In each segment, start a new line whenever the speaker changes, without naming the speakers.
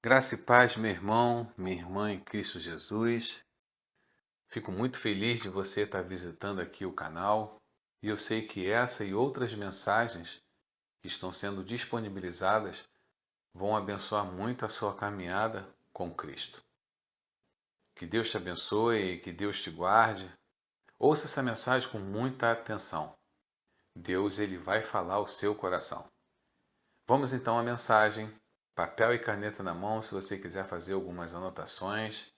Graça e paz, meu irmão, minha irmã em Cristo Jesus. Fico muito feliz de você estar visitando aqui o canal e eu sei que essa e outras mensagens que estão sendo disponibilizadas vão abençoar muito a sua caminhada com Cristo. Que Deus te abençoe, que Deus te guarde. Ouça essa mensagem com muita atenção. Deus ele vai falar ao seu coração. Vamos então à mensagem. Papel e caneta na mão, se você quiser fazer algumas anotações.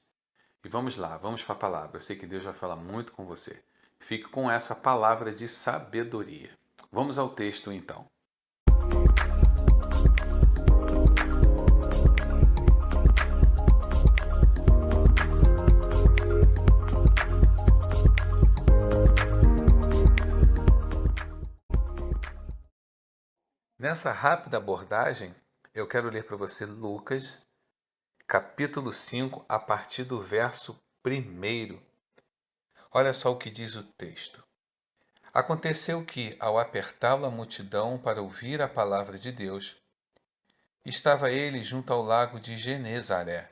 E vamos lá, vamos para a palavra. Eu sei que Deus vai falar muito com você. Fique com essa palavra de sabedoria. Vamos ao texto então. Nessa rápida abordagem, eu quero ler para você Lucas, capítulo 5, a partir do verso 1. Olha só o que diz o texto. Aconteceu que, ao apertá-lo a multidão para ouvir a palavra de Deus, estava ele junto ao lago de Genezaré,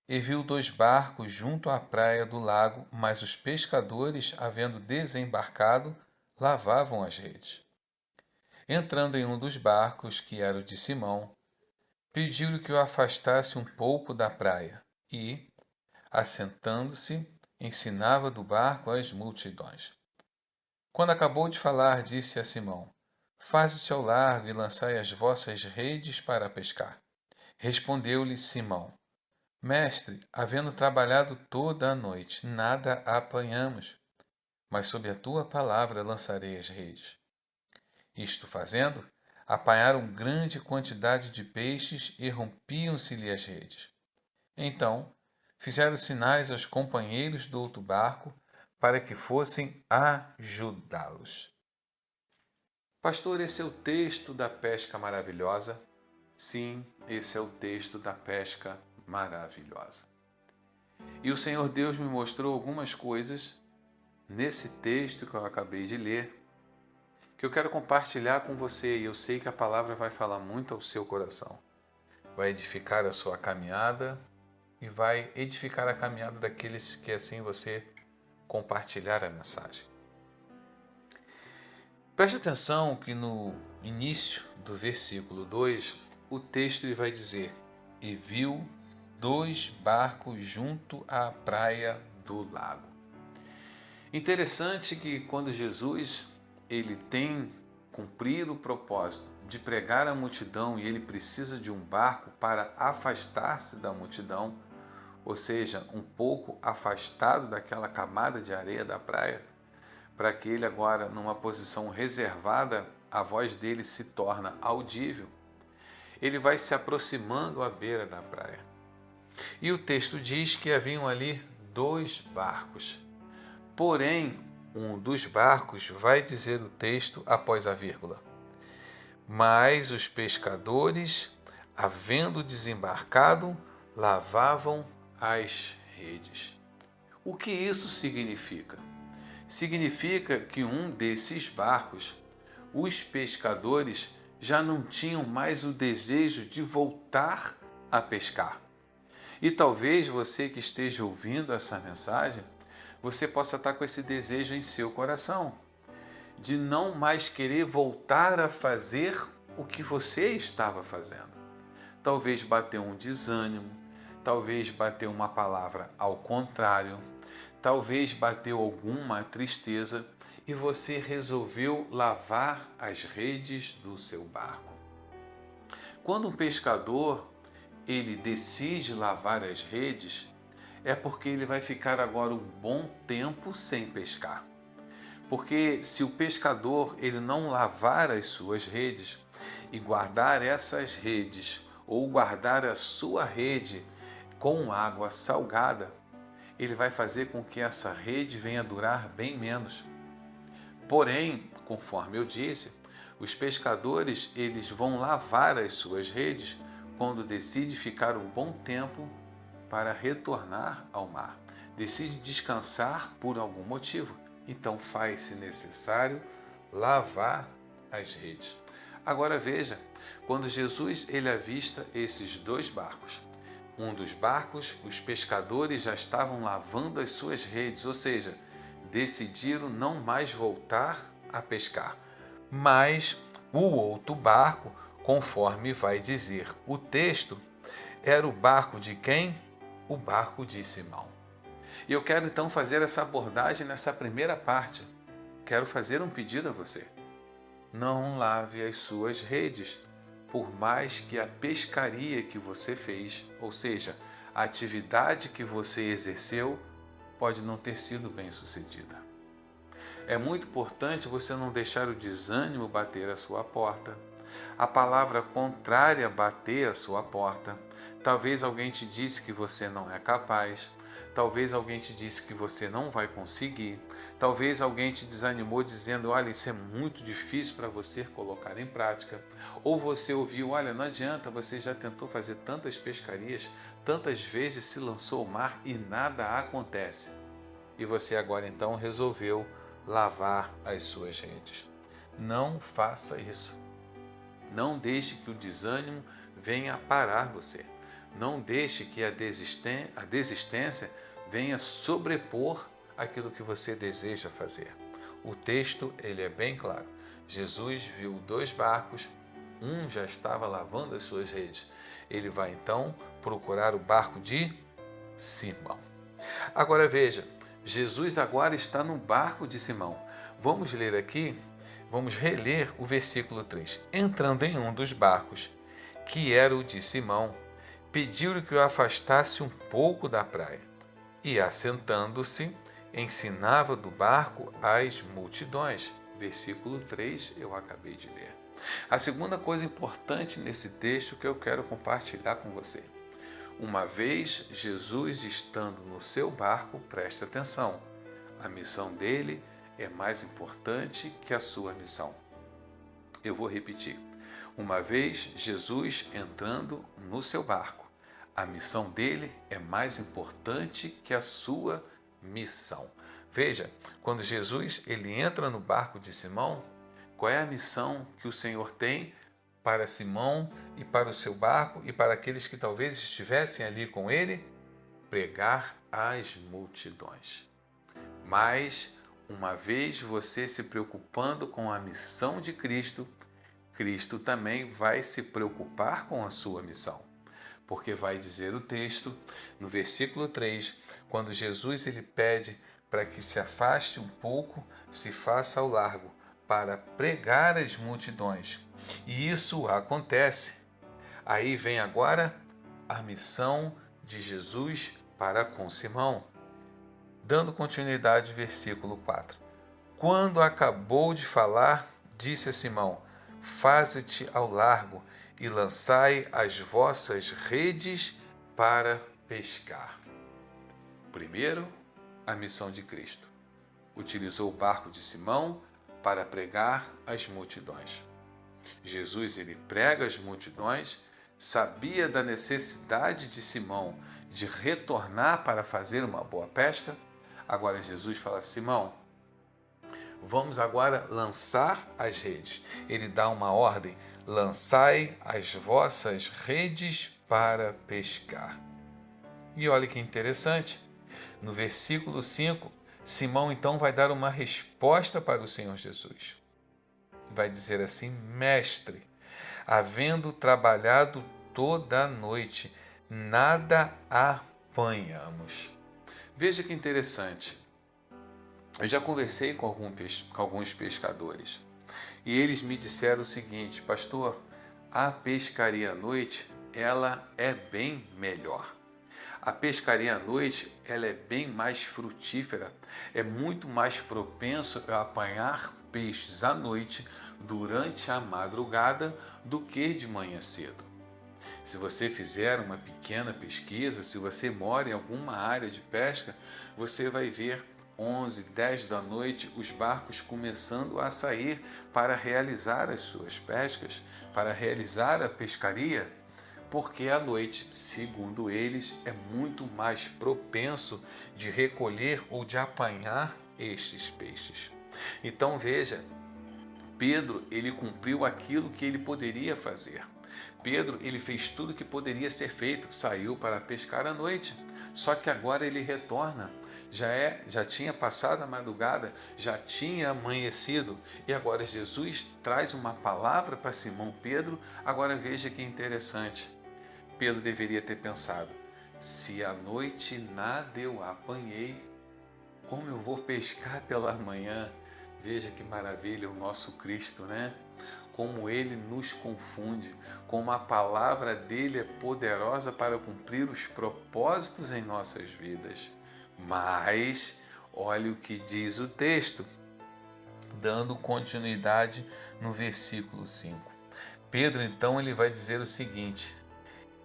e viu 2 barcos junto à praia do lago, mas os pescadores, havendo desembarcado, lavavam as redes. Entrando em um dos barcos, que era o de Simão, pediu-lhe que o afastasse um pouco da praia, e, assentando-se, ensinava do barco as multidões. Quando acabou de falar, disse a Simão: Faze-te ao largo e lançai as vossas redes para pescar. Respondeu-lhe Simão: Mestre, havendo trabalhado toda a noite, nada apanhamos, mas sob a tua palavra lançarei as redes. Isto fazendo, apanharam grande quantidade de peixes e rompiam-se-lhe as redes. Então, fizeram sinais aos companheiros do outro barco para que fossem ajudá-los. Pastor, esse é o texto da pesca maravilhosa? Sim, esse é o texto da pesca maravilhosa. E o Senhor Deus me mostrou algumas coisas nesse texto que eu acabei de ler, que eu quero compartilhar com você, e eu sei que a palavra vai falar muito ao seu coração. Vai edificar a sua caminhada e vai edificar a caminhada daqueles que assim você compartilhar a mensagem. Preste atenção que no início do versículo 2, o texto vai dizer: E viu 2 barcos junto à praia do lago. Interessante que quando Jesus ele tem cumprido o propósito de pregar à multidão e ele precisa de um barco para afastar-se da multidão, ou seja, um pouco afastado daquela camada de areia da praia, para que ele agora, numa posição reservada, a voz dele se torna audível. Ele vai se aproximando à beira da praia. E o texto diz que haviam ali 2 barcos. Porém, um dos barcos, vai dizer o texto após a vírgula, mas os pescadores, havendo desembarcado, lavavam as redes. O que isso significa? Significa que um desses barcos, os pescadores já não tinham mais o desejo de voltar a pescar. E talvez você que esteja ouvindo essa mensagem, você possa estar com esse desejo em seu coração, de não mais querer voltar a fazer o que você estava fazendo. Talvez bateu um desânimo, talvez bateu uma palavra ao contrário, talvez bateu alguma tristeza e você resolveu lavar as redes do seu barco. Quando um pescador ele decide lavar as redes, é porque ele vai ficar agora um bom tempo sem pescar. Porque se o pescador ele não lavar as suas redes e guardar essas redes ou guardar a sua rede com água salgada, ele vai fazer com que essa rede venha durar bem menos. Porém, conforme eu disse, os pescadores eles vão lavar as suas redes quando decide ficar um bom tempo para retornar ao mar. Decide descansar por algum motivo. Então faz-se necessário lavar as redes. Agora veja, quando Jesus ele avista esses 2 barcos, um dos barcos, os pescadores já estavam lavando as suas redes, ou seja, decidiram não mais voltar a pescar. Mas o outro barco, conforme vai dizer o texto, era o barco de quem? O barco de Simão. E eu quero então fazer essa abordagem nessa primeira parte. Quero fazer um pedido a você. Não lave as suas redes, por mais que a pescaria que você fez, ou seja, a atividade que você exerceu, pode não ter sido bem sucedida. É muito importante você não deixar o desânimo bater a sua porta, a palavra contrária bater a sua porta. Talvez alguém te disse que você não é capaz, talvez alguém te disse que você não vai conseguir, talvez alguém te desanimou dizendo, olha, isso é muito difícil para você colocar em prática, ou você ouviu, olha, não adianta, você já tentou fazer tantas pescarias, tantas vezes se lançou ao mar e nada acontece. E você agora então resolveu lavar as suas redes. Não faça isso. Não deixe que o desânimo venha parar você. Não deixe que a desistência venha sobrepor aquilo que você deseja fazer. O texto ele é bem claro. Jesus viu 2 barcos, um já estava lavando as suas redes. Ele vai então procurar o barco de Simão. Agora veja, Jesus agora está no barco de Simão. Vamos ler aqui, vamos reler o versículo 3. Entrando em um dos barcos, que era o de Simão, pediu-lhe que o afastasse um pouco da praia. E, assentando-se, ensinava do barco as multidões. Versículo 3, eu acabei de ler. A segunda coisa importante nesse texto que eu quero compartilhar com você. Uma vez Jesus estando no seu barco, preste atenção, a missão dele é mais importante que a sua missão. Eu vou repetir. Uma vez Jesus entrando no seu barco, a missão dele é mais importante que a sua missão. Veja, quando Jesus ele entra no barco de Simão, qual é a missão que o Senhor tem para Simão e para o seu barco e para aqueles que talvez estivessem ali com ele? Pregar às multidões. Mas, uma vez você se preocupando com a missão de Cristo, Cristo também vai se preocupar com a sua missão. Porque vai dizer o texto, no versículo 3, quando Jesus ele pede para que se afaste um pouco, se faça ao largo, para pregar às multidões. E isso acontece. Aí vem agora a missão de Jesus para com Simão. Dando continuidade, versículo 4. Quando acabou de falar, disse a Simão, faze-te ao largo e lançai as vossas redes para pescar. Primeiro, a missão de Cristo. Utilizou o barco de Simão para pregar às multidões. Jesus ele prega às multidões, sabia da necessidade de Simão de retornar para fazer uma boa pesca. Agora Jesus fala, Simão, vamos agora lançar as redes. Ele dá uma ordem, lançai as vossas redes para pescar. E olha que interessante, no versículo 5, Simão então vai dar uma resposta para o Senhor Jesus. Vai dizer assim, mestre, havendo trabalhado toda a noite, nada apanhamos. Veja que interessante. Eu já conversei com alguns pescadores e eles me disseram o seguinte, pastor, a pescaria à noite, ela é bem melhor. A pescaria à noite, ela é bem mais frutífera, é muito mais propenso a apanhar peixes à noite durante a madrugada do que de manhã cedo. Se você fizer uma pequena pesquisa, se você mora em alguma área de pesca, você vai ver 11, 10 da noite os barcos começando a sair para realizar as suas pescas, para realizar a pescaria, porque à noite, segundo eles, é muito mais propenso de recolher ou de apanhar estes peixes. Então veja, Pedro ele cumpriu aquilo que ele poderia fazer. Pedro, ele fez tudo que poderia ser feito, saiu para pescar à noite. Só que agora ele retorna. Já tinha passado a madrugada, já tinha amanhecido, e agora Jesus traz uma palavra para Simão Pedro. Agora veja que interessante. Pedro deveria ter pensado: se à noite nada eu apanhei, como eu vou pescar pela manhã? Veja que maravilha o nosso Cristo, né? Como ele nos confunde, como a palavra dele é poderosa para cumprir os propósitos em nossas vidas. Mas, olha o que diz o texto, dando continuidade no versículo 5. Pedro, então, ele vai dizer o seguinte: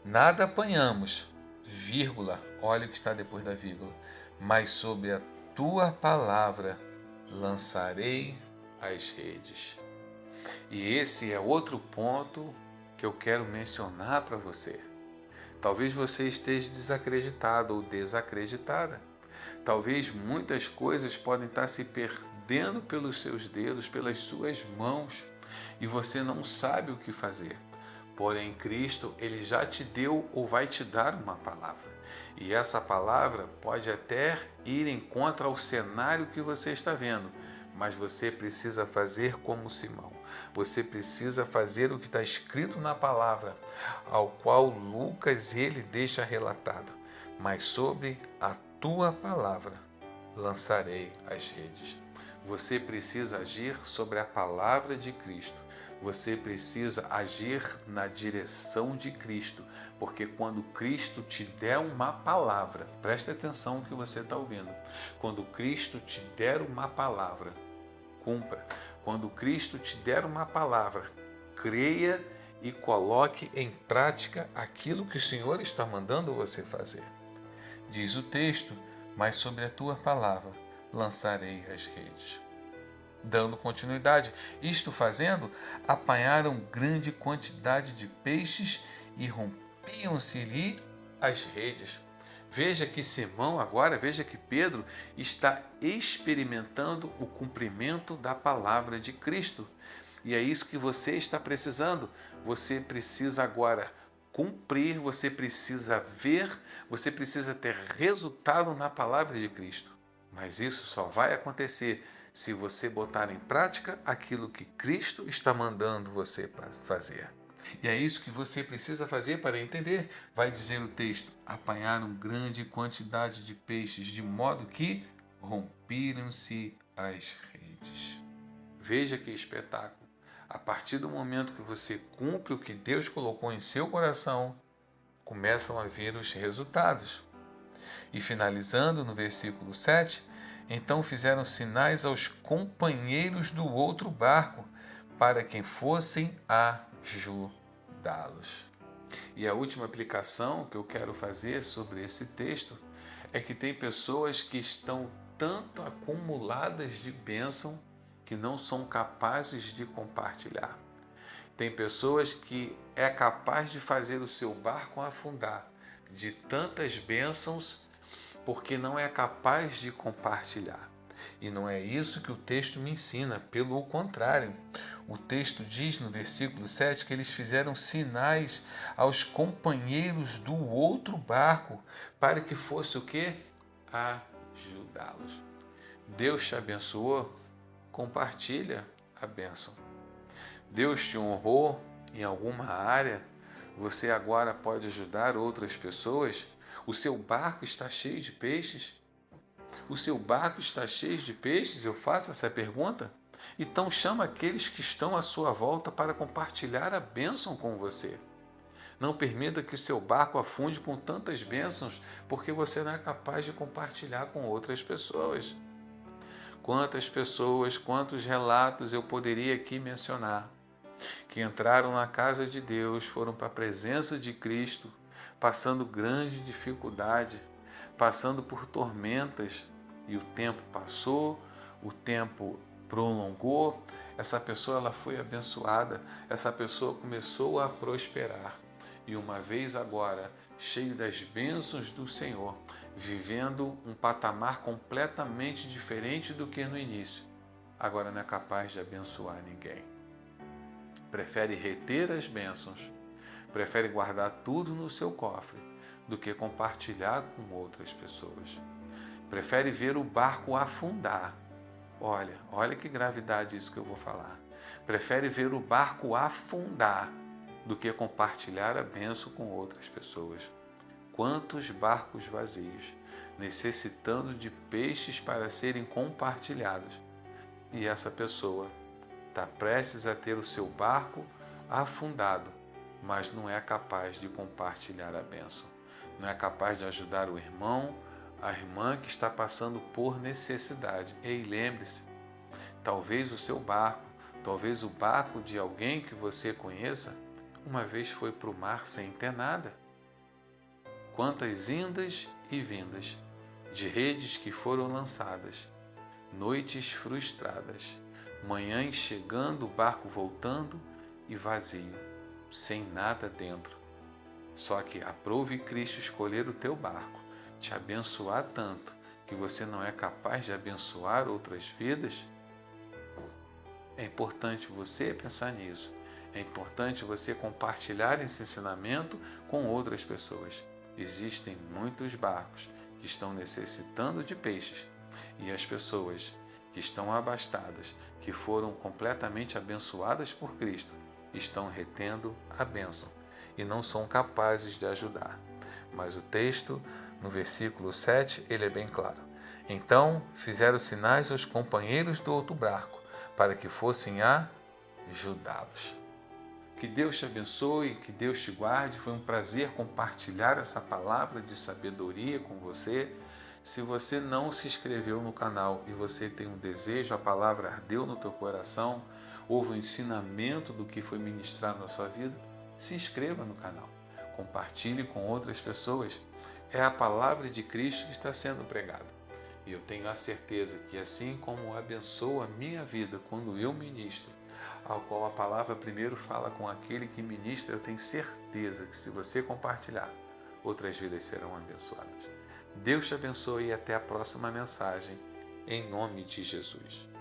nada apanhamos, vírgula, olha o que está depois da vírgula, mas sobre a tua palavra lançarei as redes. E esse é outro ponto que eu quero mencionar para você. Talvez você esteja desacreditado ou desacreditada. Talvez muitas coisas podem estar se perdendo pelos seus dedos, pelas suas mãos, e você não sabe o que fazer. Porém, Cristo, ele já te deu ou vai te dar uma palavra. E essa palavra pode até ir em contra ao cenário que você está vendo, mas você precisa fazer como Simão. Você precisa fazer o que está escrito na palavra, ao qual Lucas ele deixa relatado. Mas sobre a tua palavra lançarei as redes. Você precisa agir sobre a palavra de Cristo. Você precisa agir na direção de Cristo, porque quando Cristo te der uma palavra, preste atenção no que você está ouvindo. Quando Cristo te der uma palavra, cumpra. Quando Cristo te der uma palavra, creia e coloque em prática aquilo que o Senhor está mandando você fazer. Diz o texto: mas sobre a tua palavra lançarei as redes. Dando continuidade, isto fazendo, apanharam grande quantidade de peixes e rompiam-se-lhe as redes. Veja que Simão agora, veja que Pedro está experimentando o cumprimento da palavra de Cristo. E é isso que você está precisando. Você precisa agora cumprir, você precisa ver, você precisa ter resultado na palavra de Cristo. Mas isso só vai acontecer se você botar em prática aquilo que Cristo está mandando você fazer. E é isso que você precisa fazer para entender. Vai dizer o texto: apanharam grande quantidade de peixes, de modo que rompiram-se as redes. Veja que espetáculo. A partir do momento que você cumpre o que Deus colocou em seu coração, começam a vir os resultados. E finalizando no versículo 7, então fizeram sinais aos companheiros do outro barco, para que fossem ajudá-los. E a última aplicação que eu quero fazer sobre esse texto é que tem pessoas que estão tanto acumuladas de bênção que não são capazes de compartilhar. Tem pessoas que é capaz de fazer o seu barco afundar de tantas bênçãos porque não é capaz de compartilhar. E não é isso que o texto me ensina, pelo contrário. O texto diz no versículo 7 que eles fizeram sinais aos companheiros do outro barco para que fosse o quê? Ajudá-los. Deus te abençoou? Compartilha a bênção. Deus te honrou em alguma área? Você agora pode ajudar outras pessoas? O seu barco está cheio de peixes? O seu barco está cheio de peixes? Eu faço essa pergunta? Então chama aqueles que estão à sua volta para compartilhar a bênção com você. Não permita que o seu barco afunde com tantas bênçãos, porque você não é capaz de compartilhar com outras pessoas. Quantas pessoas, quantos relatos eu poderia aqui mencionar, que entraram na casa de Deus, foram para a presença de Cristo, passando grande dificuldade, passando por tormentas, e o tempo passou, o tempo prolongou, essa pessoa ela foi abençoada, essa pessoa começou a prosperar, e uma vez agora, cheio das bênçãos do Senhor, vivendo um patamar completamente diferente do que no início, agora não é capaz de abençoar ninguém. Prefere reter as bênçãos, prefere guardar tudo no seu cofre do que compartilhar com outras pessoas. Prefere ver o barco afundar. Olha que gravidade isso que eu vou falar. Prefere ver o barco afundar do que compartilhar a bênção com outras pessoas. Quantos barcos vazios, necessitando de peixes para serem compartilhados. E essa pessoa está prestes a ter o seu barco afundado, mas não é capaz de compartilhar a bênção. Não é capaz de ajudar o irmão, a irmã que está passando por necessidade. Ei, lembre-se, talvez o seu barco, talvez o barco de alguém que você conheça, uma vez foi para o mar sem ter nada. Quantas indas e vindas de redes que foram lançadas, noites frustradas, manhãs chegando, o barco voltando e vazio, sem nada dentro. Só que aprove Cristo escolher o teu barco, te abençoar tanto que você não é capaz de abençoar outras vidas? É importante você pensar nisso. É importante você compartilhar esse ensinamento com outras pessoas. Existem muitos barcos que estão necessitando de peixes e as pessoas que estão abastadas, que foram completamente abençoadas por Cristo, estão retendo a bênção e não são capazes de ajudar. Mas o texto, no versículo 7, ele é bem claro. Então fizeram sinais aos companheiros do outro barco, para que fossem ajudá-los. Que Deus te abençoe, que Deus te guarde. Foi um prazer compartilhar essa palavra de sabedoria com você. Se você não se inscreveu no canal e você tem um desejo, a palavra ardeu no teu coração, houve um ensinamento do que foi ministrado na sua vida, se inscreva no canal. Compartilhe com outras pessoas. É a palavra de Cristo que está sendo pregada. E eu tenho a certeza que assim como abençoa a minha vida quando eu ministro, ao qual a palavra primeiro fala com aquele que ministra, eu tenho certeza que se você compartilhar, outras vidas serão abençoadas. Deus te abençoe e até a próxima mensagem, em nome de Jesus.